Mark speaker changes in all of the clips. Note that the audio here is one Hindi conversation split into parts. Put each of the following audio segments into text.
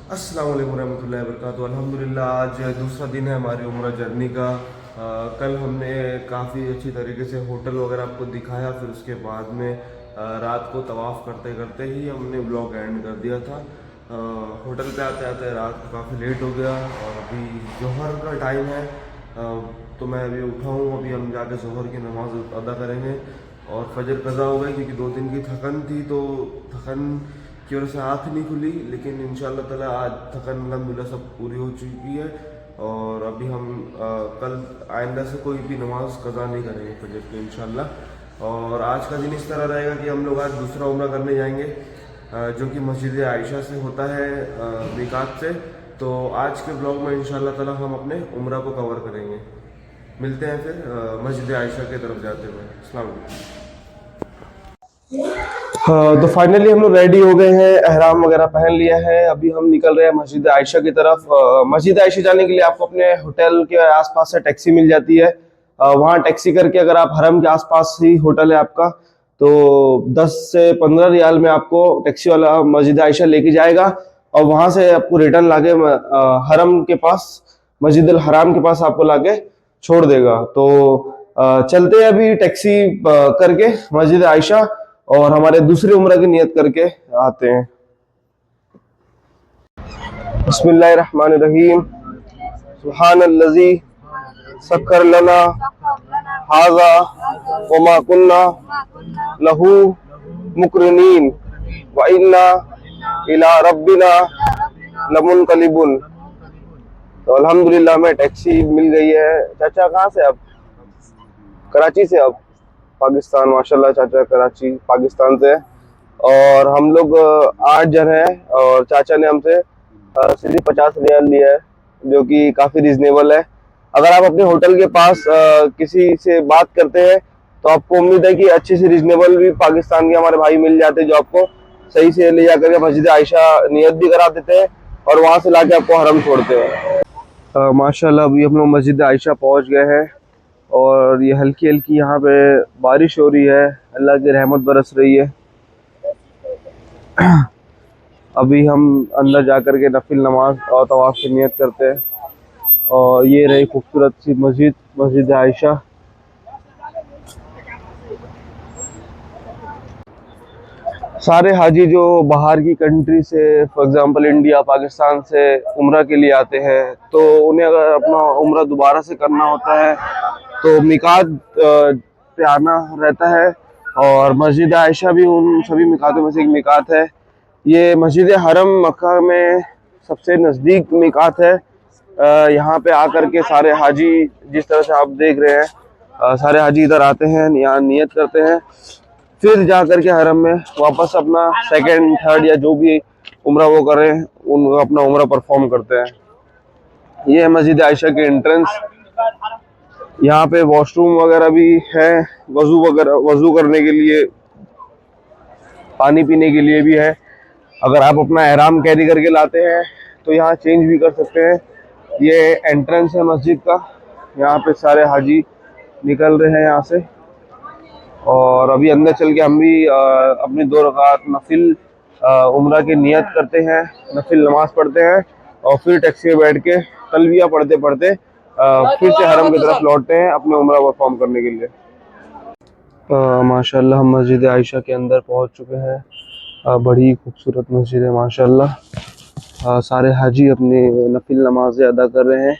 Speaker 1: अस्सलाम वालेकुम रहमतुल्लाहि व बरकातुहू। अल्हम्दुलिल्लाह आज दूसरा दिन है हमारी उम्रा जर्नी का। कल हमने काफ़ी अच्छी तरीके से होटल वगैरह आपको दिखाया, फिर उसके बाद में रात को तवाफ़ करते करते ही हमने ब्लॉग एंड कर दिया था। होटल पे आते आते रात को काफ़ी लेट हो गया और अभी जोहर का टाइम है। तो मैं अभी उठा हूँ, अभी हम जाके जोहर की नमाज़ अदा करेंगे और फजर कज़ा हो गई क्योंकि 2 दिन की थकन थी, तो थकन की वजह से आँख नहीं खुली। लेकिन इंशाल्लाह ताला आज थकन अल्हम्दुलिल्लाह सब पूरी हो चुकी है और अभी हम कल आइंदा से कोई भी नमाज कज़ा नहीं करेंगे फजर की इंशाल्लाह। और आज का दिन इस तरह रहेगा कि हम लोग आज दूसरा उम्रा करने जाएंगे, जो कि मस्जिद आयशा से होता है, मिकात से। तो आज के ब्लॉग में इंशाल्लाह ताला हम अपने उम्रा को कवर करेंगे। मिलते हैं फिर मस्जिद आयशा की तरफ जाते हुए। अस्सलाम वालेकुम। हाँ, तो फाइनली हम लोग रेडी हो गए हैं, एहराम वगैरह पहन लिया है। अभी हम निकल रहे हैं मस्जिद आयशा की तरफ। मस्जिद आयशा जाने के लिए आपको अपने होटल के आसपास से टैक्सी मिल जाती है। वहाँ टैक्सी करके अगर आप हरम के आसपास ही होटल है आपका, तो 10 से 15 रियाल में आपको टैक्सी वाला मस्जिद आयशा लेके जाएगा और वहाँ से आपको रिटर्न लाके हरम के पास, मस्जिद अल हराम के पास आपको लाके छोड़ देगा। तो चलते हैं अभी टैक्सी करके मस्जिद आयशा और हमारे दूसरी उम्र की नियत करके आते हैं। बिस्मिल्लाहिर्रहमानिर्रहीम। सुब्हानल्लज़ी सक्कर लना हाज़ा वमा कुन्ना लहू मुकरिनीन व इन्ना इला रब्बिना लमुनकलिबुन। तो अल्हम्दुलिल्लाह हमें टैक्सी मिल गई है। चाचा कहाँ से आप? कराची से आप? पाकिस्तान, माशाल्लाह चाचा कराची पाकिस्तान से है। और हम लोग 8 जन हैं और चाचा ने हमसे सिर्फ 50 रियाल लिया है, जो कि काफ़ी रिजनेबल है। अगर आप अपने होटल के पास किसी से बात करते हैं तो आपको उम्मीद है कि अच्छे से रिजनेबल भी पाकिस्तान के हमारे भाई मिल जाते हैं, जो आपको सही से ले जाकर के मस्जिद आयशा नियत भी करा देते हैं और वहाँ से लाके आपको हरम छोड़ते हैं। माशाल्लाह अभी हम लोग मस्जिद आयशा पहुँच गए हैं और ये हल्की हल्की यहाँ पे बारिश हो रही है, अल्लाह की रहमत बरस रही है। अभी हम अंदर जाकर के नफिल नमाज और तवाफ की नियत करते हैं। और ये रही खूबसूरत सी मस्जिद, मस्जिद आयशा। सारे हाजी जो बाहर की कंट्री से, फॉर एग्जांपल इंडिया पाकिस्तान से उम्रा के लिए आते हैं, तो उन्हें अगर अपना उम्रा दोबारा से करना होता है तो मिकात पे आना रहता है। और मस्जिद आयशा भी उन सभी मिकातों में से एक मिकात है। ये मस्जिद हरम मक्का में सबसे नज़दीक मिकात है। यहाँ पे आकर के सारे हाजी, जिस तरह से आप देख रहे हैं, सारे हाजी इधर आते हैं, यहाँ नियत करते हैं, फिर जा करके हरम में वापस अपना सेकंड थर्ड या जो भी उम्रा वो करें उन अपना उम्रा परफॉर्म करते हैं। ये है मस्जिद आयशा के एंट्रेंस। यहाँ पे वॉशरूम वगैरह भी है, वजू वगैरह, वजू करने के लिए, पानी पीने के लिए भी है। अगर आप अपना एहराम कैरी करके लाते हैं तो यहाँ चेंज भी कर सकते हैं। ये एंट्रेंस है मस्जिद का। यहाँ पे सारे हाजी निकल रहे हैं यहाँ से और अभी अंदर चल के हम भी अपनी 2 रकात नफिल उम्रा की नियत करते हैं, नफिल नमाज पढ़ते हैं और फिर टैक्सी में बैठ के तलबिया पढ़ते पढ़ते फिर से हरम की तरफ लौटते हैं अपने उम्रा परफॉर्म करने के लिए। माशाल्लाह हम मस्जिद आयशा के अंदर पहुंच चुके हैं। बड़ी खूबसूरत मस्जिद है माशाल्लाह। सारे हाजी अपनी नफिल नमाज़ें अदा कर रहे हैं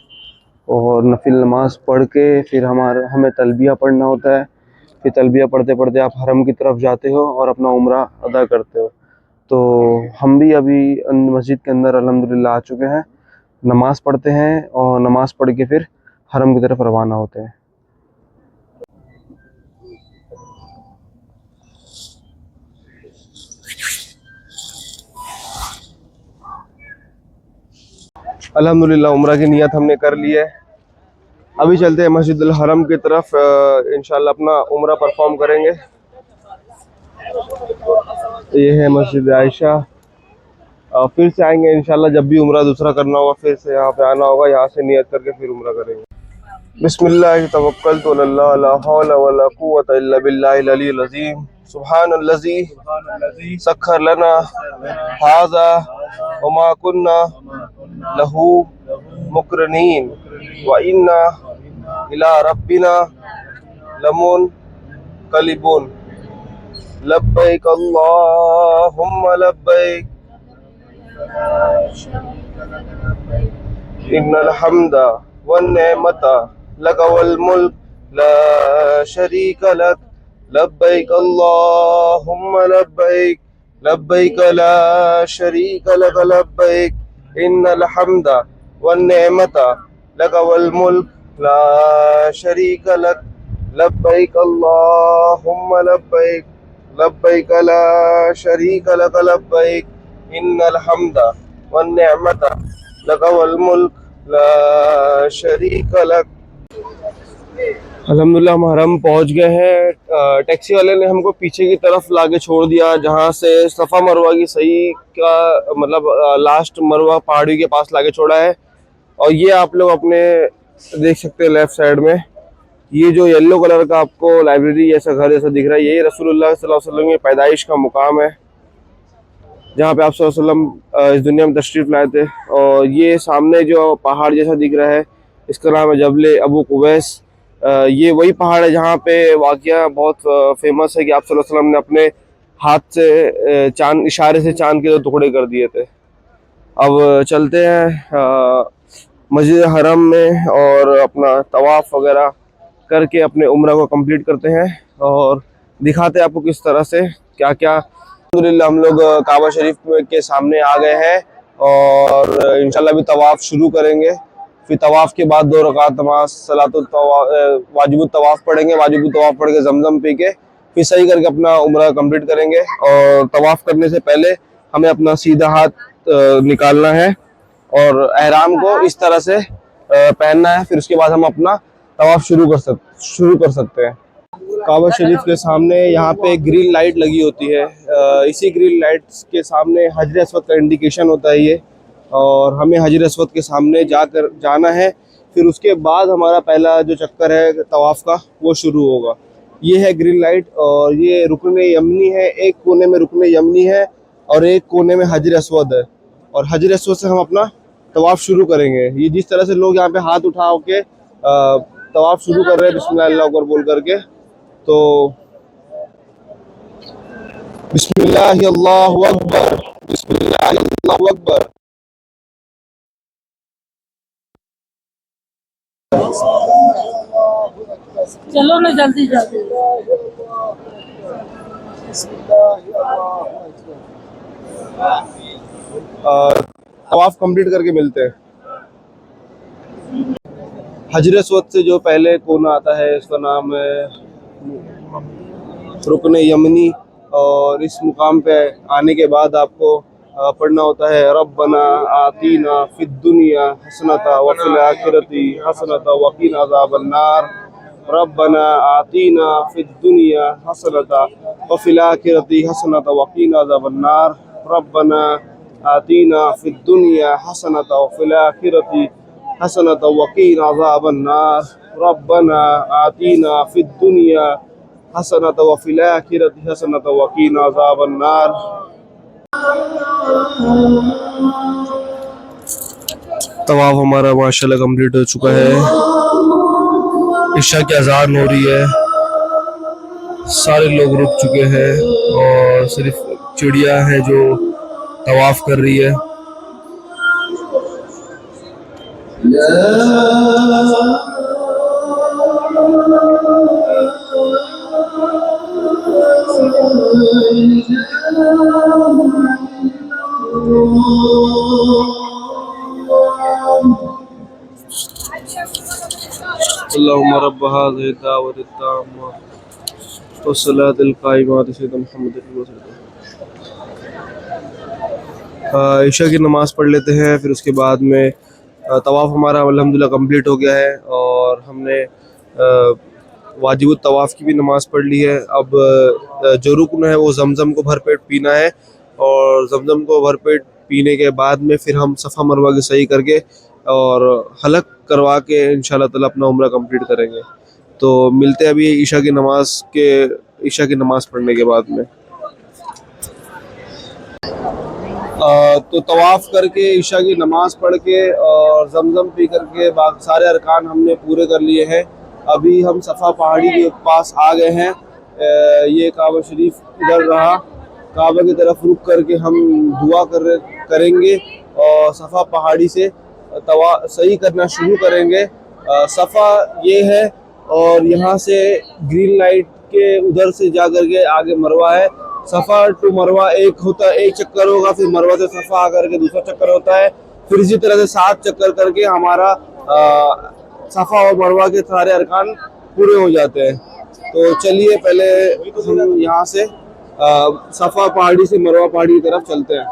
Speaker 1: और नफिल नमाज पढ़ के फिर हमें तलबिया पढ़ना होता है। फिर तलबिया पढ़ते पढ़ते आप हरम की तरफ जाते हो और अपना उम्रा अदा करते हो। तो हम भी अभी मस्जिद के अंदर अल्हम्दुलिल्लाह आ चुके हैं, नमाज़ पढ़ते हैं और नमाज़ पढ़ के फिर हरम की तरफ रवाना होते हैं। अल्हम्दुलिल्लाह उम्रा की नियत हमने कर ली है। अभी चलते हैं मस्जिद अल हरम की तरफ, इंशाल्लाह अपना उम्रा परफॉर्म करेंगे। ये है मस्जिद आयशा। फिर से आएंगे इंशाल्लाह, जब भी उम्रा दूसरा करना होगा फिर से यहाँ पे आना होगा, यहाँ से नियत करके फिर उम्रा करेंगे। बिस्मिल्लाह तवक्कलतु अल्लाह ला हौला वला कुव्वता इल्ला बिल्लाहिल अलील अज़ीम। सुब्हानल्लज़ी सख्खर लना हाज़ा वमा कुन्ना लहू मुक़रिनीन व इन्ना इला रब्बिना लमुनक़लिबून लब्बैक अल्लाहुम्मा लब्बैक इन्नल हम्दा वन नेमता लक वल मुल्क ला शरीका लक लब्बैक अल्लाहुम्मा लब्बैक लब्बैक ला शरीका लक लब्बैक इन्नल हम्दा वन नेमता लक वल मुल्क ला शरीका लक लब्बैक अल्लाहुम्मा लब्बैक लब्बैक ला शरीका लक लब्बैक इन्नल हम्दा वन नेमता लक वल मुल्क ला शरीका लक। अल्हम्दुलिल्लाह हम हरम पहुंच गए हैं। टैक्सी वाले ने हमको पीछे की तरफ लाके छोड़ दिया, जहां से सफ़ा मरवा की सही का मतलब लास्ट मरवा पहाड़ी के पास लाके छोड़ा है। और ये आप लोग अपने देख सकते हैं लेफ्ट साइड में ये जो येलो कलर का आपको लाइब्रेरी जैसा घर जैसा दिख रहा है, ये रसूलुल्लाह सल्लल्लाहु अलैहि वसल्लम की पैदाइश का मुकाम है, जहाँ पे आप सल्लल्लाहु अलैहि वसल्लम इस दुनिया में तशरीफ़ लाए थे। और ये सामने जो पहाड़ जैसा दिख रहा है, इसका नाम है जबल अबू कुवैस। ये वही पहाड़ है जहाँ पे वाक़या बहुत फेमस है कि आप सल्लल्लाहु अलैहि वसल्लम ने अपने हाथ से चांद इशारे से चांद के 2 टुकड़े कर दिए थे। अब चलते हैं मस्जिद हरम में और अपना तवाफ़ वगैरह करके अपने उम्रा को कंप्लीट करते हैं और दिखाते हैं आपको किस तरह से क्या क्या। अल्हम्दुलिल्लाह हम लोग काबा शरीफ के सामने आ गए हैं और इंशाल्लाह भी तवाफ़ शुरू करेंगे। फिर तवाफ़ के बाद 2 रकात नमाज वाजिबुत तवाफ़ पढ़ेंगे, वाजिबुत तवाफ़ पढ़ के जमजम पी के फिर सही करके अपना उम्रा कंप्लीट करेंगे। और तवाफ़ करने से पहले हमें अपना सीधा हाथ निकालना है और एहराम को इस तरह से पहनना है। फिर उसके बाद हम अपना तवाफ़ शुरू कर सकते हैं। काबा शरीफ के सामने यहाँ पे ग्रीन लाइट लगी होती है। इसी ग्रीन लाइट के सामने हजर अस्वद का इंडिकेशन होता है ये, और हमें हजर अस्वद के सामने जाना है। फिर उसके बाद हमारा पहला जो चक्कर है तवाफ़ का वो शुरू होगा। ये है ग्रीन लाइट और ये रुकन यमनी है। एक कोने में रुकन यमनी है और एक कोने में हजर अस्वद है, और हजर अस्वद से हम अपना तवाफ़ शुरू करेंगे। ये जिस तरह से लोग यहाँ पे हाथ उठा के तवाफ़ शुरू कर रहे हैं बिस्मिल्लाह अल्लाहु अकबर बोल करके, तो बिस्मिल्लाह अल्लाहु अकबर, बिस्मिल्लाह अल्लाहु अकबर।
Speaker 2: चलो ना जल्दी जल्दी।
Speaker 1: तवाफ़ कंप्लीट करके मिलते हैं। हजर अस्वद से जो पहले कोना आता है इसका नाम है रुकन यमनी, और इस मुकाम पे आने के बाद आपको पढ़ना होता है रब्बना आतीना फिद दुनिया हसनता व फिल आखिरती हसनता व क़िना अज़ाबन्नार, रब्बना आतीना फिद दुनिया हसनता व फिल आखिरती हसनता व क़िना अज़ाबन्नार, रब्बना आतीना फिद दुनिया हसनता व फिल आखिरती हसनता व क़िना अज़ाबन्नार, रब्बना आतीना फिद दुनिया हसनता व फिल आखिरती हसनता व क़िना अज़ाबन्नार। तवाफ़ हमारा माशाल्लाह कंप्लीट हो चुका है। इशा की अज़ान हो रही है, सारे लोग रुक चुके हैं और सिर्फ चिड़िया है जो तवाफ़ कर रही है। अल्लाहुम्मा रब्ब हाज़िहि दावति ताम्मा वस्सलातिल क़ाइमति सय्यिदना मुहम्मदिन ईशा की नमाज़ पढ़ लेते हैं। फिर उसके बाद में तवाफ़ हमारा अल्हम्दुलिल्लाह कंप्लीट हो गया है और हमने वाजिबुत तवाफ़ की भी नमाज़ पढ़ ली है। अब जो रुकन है वो जमजम को भरपेट पीना है, और जमजम को भरपेट पीने के बाद में फिर हम सफ़ा मरवा की सही करके और हलक करवा के इंशाल्लाह ताला अपना उम्रा कंप्लीट करेंगे। तो मिलते हैं अभी ईशा की नमाज पढ़ने के बाद में। तो तवाफ़ करके ईशा की नमाज पढ़ के और जमजम पी करके बाकी सारे अरकान हमने पूरे कर लिए हैं। अभी हम सफ़ा पहाड़ी के पास आ गए हैं। ये काबा शरीफ इधर रहा, काबा की तरफ रुक करके हम दुआ करेंगे और सफ़ा पहाड़ी से तवा सही करना शुरू करेंगे। सफ़ा ये है और यहाँ से ग्रीन लाइट के उधर से जा करके आगे मरवा है। सफ़ा टू मरवा एक चक्कर होगा, फिर मरवा से सफ़ा आकर के दूसरा चक्कर होता है, फिर इसी तरह से 7 चक्कर करके हमारा सफ़ा और मरवा के सारे अरकान पूरे हो जाते हैं। तो चलिए पहले हम यहाँ से सफ़ा पहाड़ी से मरवा पहाड़ी की तरफ चलते हैं।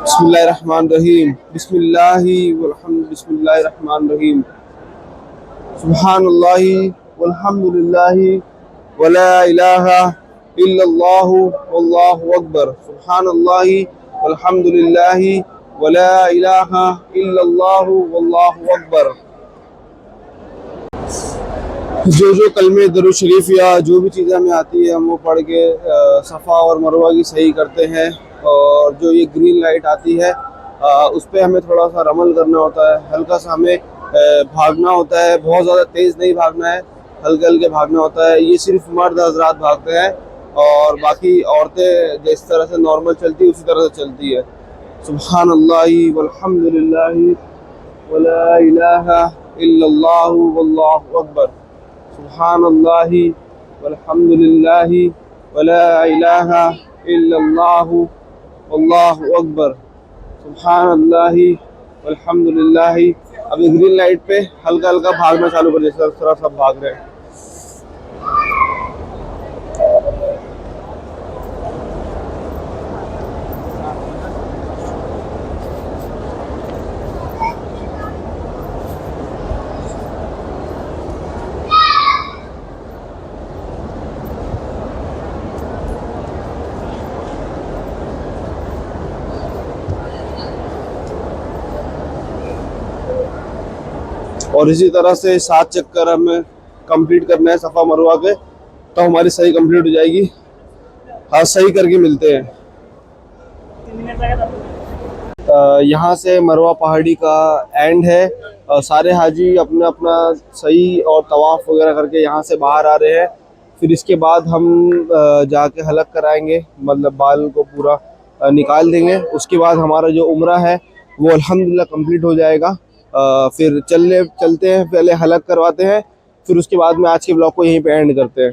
Speaker 1: बिस्मिल्लाहिर्रहमानिर्रहीम, बिस्मिल्लाहिर्रहमानिर्रहीम, सुब्हानल्लाहि वल्हम्दुलिल्लाहि वला इलाहा इल्लल्लाहु वल्लाहु अकबर, सुब्हानल्लाहि वल्हम्दुलिल्लाहि वला इलाहा इल्लल्लाहु वल्लाहु अकबर। जो कलमे दरूद शरीफ या जो भी चीज़ें हमें आती है हम वो पढ़ के सफ़ा और मरवा की सही करते हैं। और जो ये ग्रीन लाइट आती है उस पर हमें थोड़ा सा रमल करना होता है, हल्का सा हमें भागना होता है, बहुत ज़्यादा तेज़ नहीं भागना है, हल्के हल्के भागना होता है। ये सिर्फ मर्द हजरात भागते हैं और बाकी औरतें जिस तरह से नॉर्मल चलती है उसी तरह से चलती है। सुब्हानल्लाहि वल्हम्दुलिल्लाहि वला इलाहा इल्लल्लाहु वल्लाहु अकबर, सुब्हानल्लाहि वल्हम्दुलिल्लाहि वला इलाहा इल्लल्लाहु वल्लाहु अकबर, सुब्हानल्लाहि वल्हम्दुलिल्लाहि। अभी ग्रीन लाइट पे हल्का हल्का भागना चालू कर दिया, थोड़ा सब भाग रहे हैं। और इसी तरह से 7 चक्कर हमें कंप्लीट करना है सफ़ा मरवा के, तो हमारी सही कंप्लीट हो जाएगी। हाँ, सही करके मिलते हैं। यहाँ से मरवा पहाड़ी का एंड है। सारे हाजी अपना अपना सही और तवाफ़ वगैरह करके यहाँ से बाहर आ रहे हैं। फिर इसके बाद हम जाके हलक कराएंगे, मतलब बाल को पूरा निकाल देंगे। उसके बाद हमारा जो उम्रा है वो अल्हम्दुलिल्लाह कंप्लीट हो जाएगा। फिर चलते हैं, पहले हलक करवाते हैं, फिर उसके बाद में आज के ब्लॉग को यहीं पे एंड करते हैं।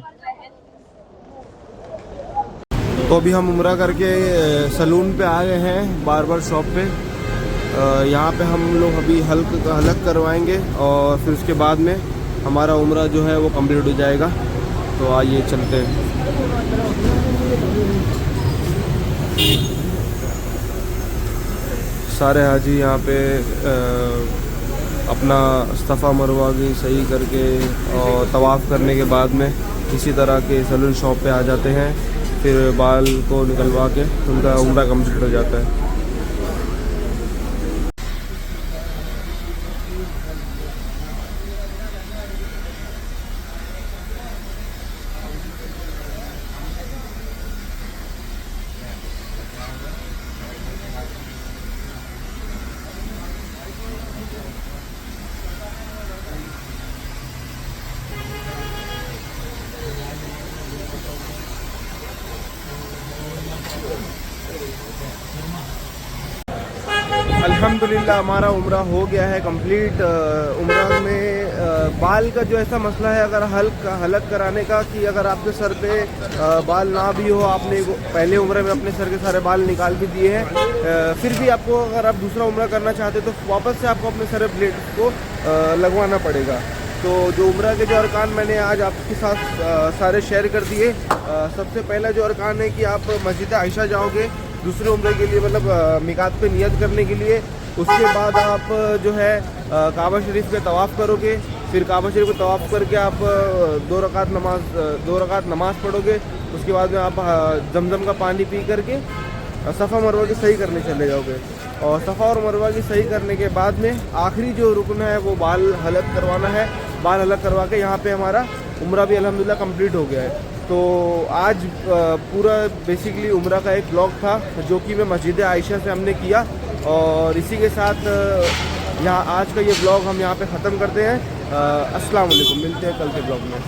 Speaker 1: तो अभी हम उम्रा करके सलून पे आ गए हैं, बार्बर शॉप पे। यहाँ पे हम लोग अभी हलक करवाएंगे और फिर उसके बाद में हमारा उम्रा जो है वो कंप्लीट हो जाएगा। तो आइए चलते हैं। सारे हाजी यहाँ पे अपना सफ़ा मरवा की सही करके और तवाफ़ करने के बाद में इसी तरह के सलून शॉप पे आ जाते हैं। फिर बाल को निकलवा के उनका उम्रा कंप्लीट हो जाता है। अल्हम्दुलिल्लाह हमारा उम्रा हो गया है कंप्लीट। उम्रा में बाल का जो ऐसा मसला है, अगर हलक कराने का, कि अगर आपके सर पे बाल ना भी हो, आपने पहले उम्रे में अपने सर के सारे बाल निकाल भी दिए हैं, फिर भी आपको अगर आप दूसरा उम्रा करना चाहते तो वापस से आपको अपने सर प्लेट को लगवाना पड़ेगा। तो जो उम्रा के जो अरकान मैंने आज आपके साथ सारे शेयर कर दिए। सबसे पहला जो अरकान है कि आप मस्जिद आयशा जाओगे दूसरे उम्रे के लिए, मतलब मिकात पे नियत करने के लिए। उसके बाद आप जो है काबा शरीफ पे तवाफ़ करोगे। फिर काबा शरीफ पे तवाफ़ करके आप 2 रकात नमाज पढ़ोगे। उसके बाद में आप जमजम का पानी पी करके सफ़ा मरवा की सही करने चले जाओगे। और सफ़ा और मरवा की सही करने के बाद में आखिरी जो रुकन है वो बाल हलक करवाना है।
Speaker 3: बाल अलग करवा के यहाँ पे हमारा उम्रा भी अल्हम्दुलिल्लाह कंप्लीट हो गया है। तो आज पूरा बेसिकली उम्रा का एक ब्लॉग था जो कि मैं मस्जिद आयशा से हमने किया, और इसी के साथ यहाँ आज का ये ब्लॉग हम यहाँ पे ख़त्म करते हैं। अस्सलाम वालेकुम, मिलते हैं कल के ब्लॉग में।